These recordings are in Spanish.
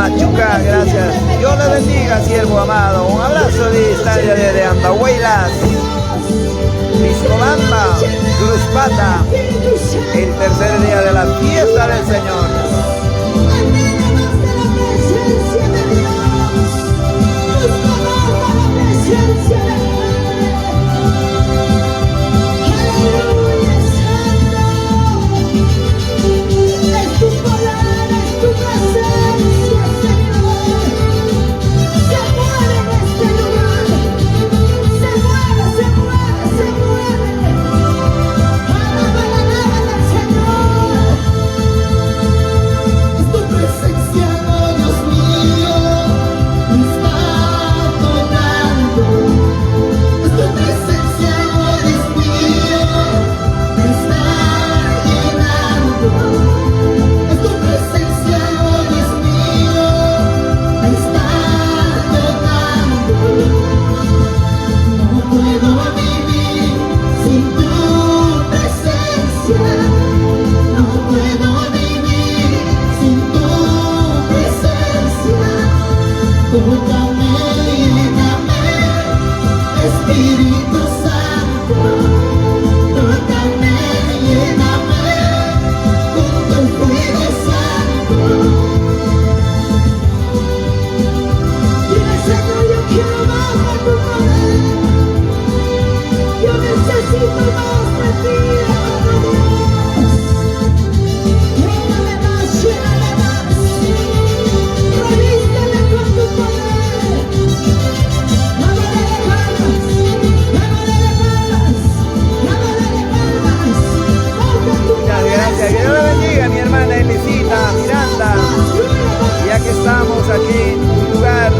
Machuca, gracias. Dios le bendiga, siervo amado. Un abrazo de distancia desde Andahuaylas, Piscobamba, Cruzpata, el tercer día de la fiesta del Señor. Estamos aquí en un lugar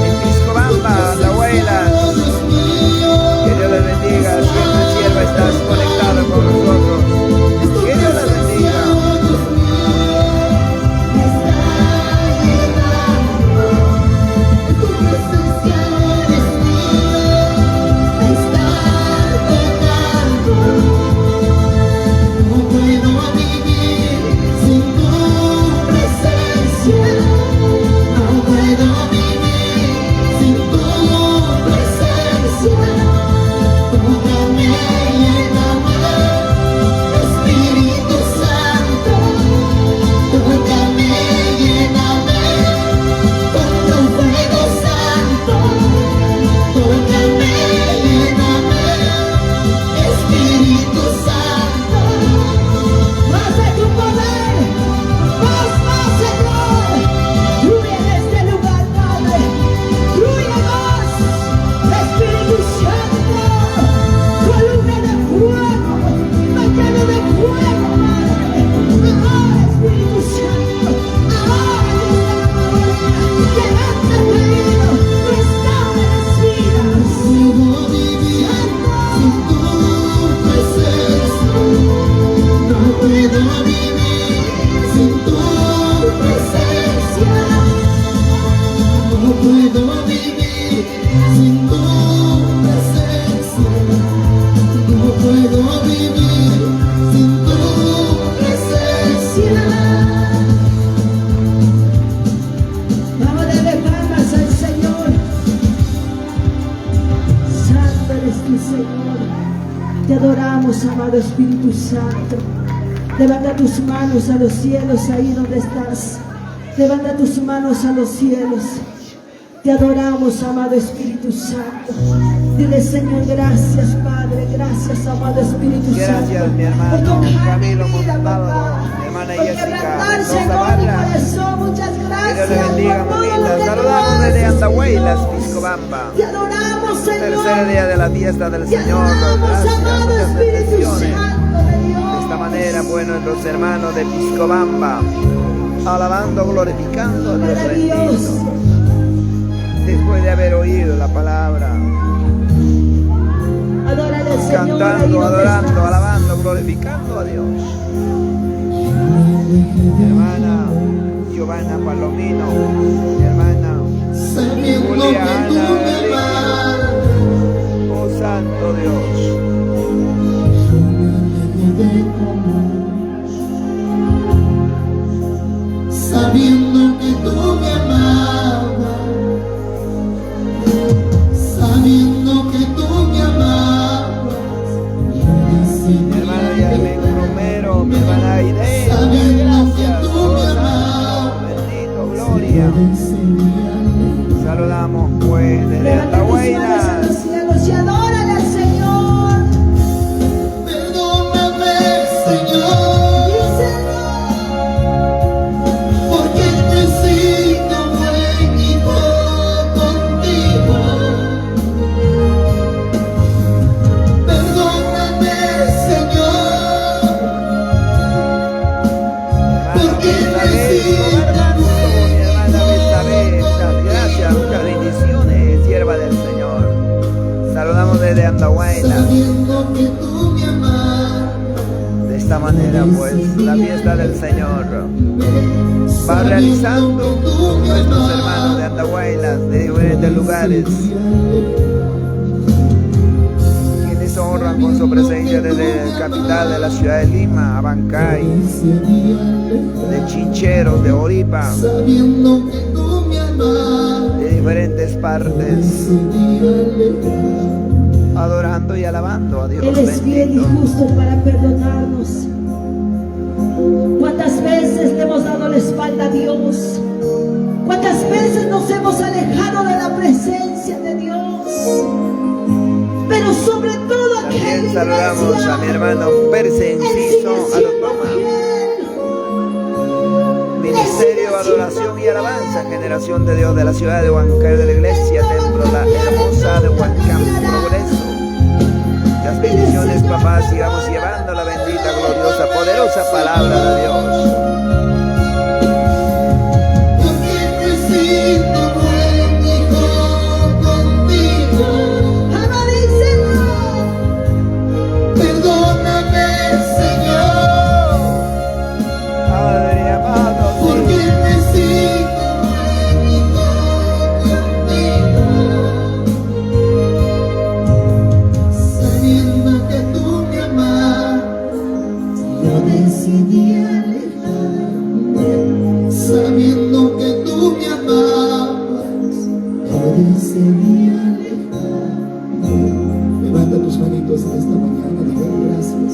en Piscobamba, Andahuaylas. Que Dios les bendiga, siempre sierva, estás conectado con nosotros. Que Dios les bendiga. Te adoramos, amado Espíritu Santo. Levanta tus manos a los cielos ahí donde estás. Levanta tus manos a los cielos. Te adoramos, amado Espíritu Santo. Dile, Señor, gracias, Padre. Gracias, amado Espíritu Santo. Gracias, mi hermano Camilo Montalvo, mi hermana Jessica Rosa. Muchas gracias. Que Dios le bendiga, mamita. Saludamos desde Andahuaylas, Piscobamba. Te adoramos, Señor. Tercer día de la fiesta del Señor. Gracias, muchas bendiciones. De esta manera, pues, nuestros hermanos de Piscobamba, alabando, glorificando a Dios bendito. Después de haber oído la palabra, cantando, adorando, alabando, glorificando a Dios. Mi hermana Giovanna Palomino, mi hermana Juliana, oh Santo Dios. Sabiendo que Hermana Aide, gracias. Bendito, gloria. Saludamos pues desde Levanta tus manos a Andahuaylas. los cielos y adórale al Señor. Perdóname, Señor, Díselo. porque te siento buen hijo contigo. Perdóname, Señor, porque te siento Mi hermana Betsabé, muchas gracias, muchas bendiciones, sierva del Señor. Saludamos desde Andahuaylas. sabiendo que tú me amas. De esta manera, pues, la fiesta del Señor va realizando nuestros hermanos de Andahuaylas, de diferentes lugares, quienes honran con su presencia desde la capital de la ciudad de Lima, Abancay, de Chincheros, de Oripa, Sabiendo que tú me amas. de diferentes partes, adorando y alabando a Dios Él es fiel y bendito. justo para perdonarnos. ¿Cuántas veces le hemos dado la espalda a Dios? ¿Cuántas veces nos hemos alejado de la presencia de Dios? Pero sobre todo aquí en También la saludamos iglesia, a mi hermano Perse Él Enciso sigue siendo Alotoma. fiel. Ministerio, adoración y alabanza, generación de Dios de la ciudad de Huancayo, de la iglesia, templo la hermosa de Huancán, progreso. Las bendiciones, papá, sigamos llevando la bendita, gloriosa, poderosa palabra de Dios. Porque te siento buen hijo contigo. Amadíselo. Perdóname, Señor, Padre amado, porque te siento buen hijo contigo. Sabiendo que tú me amas, yo decidí alejarme. Sabiendo que tú me amabas, yo decidí alejarme. Levanta tus manitos en esta mañana, diga gracias.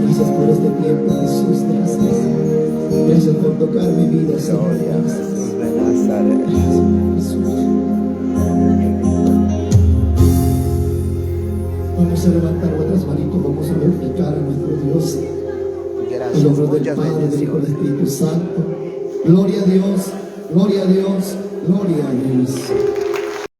Gracias por este tiempo, Jesús, gracias. Gracias por tocar mi vida, Señor. gloria a Gracias. Jesús de Nazaret. Gracias, Jesús. Vamos a levantar otras manitos, vamos a glorificar a nuestro Dios. En Gracias, nombre del muchas Padre, del Hijo y del bendiciones. Espíritu Santo. Gloria a Dios, gloria a Dios, gloria a Dios.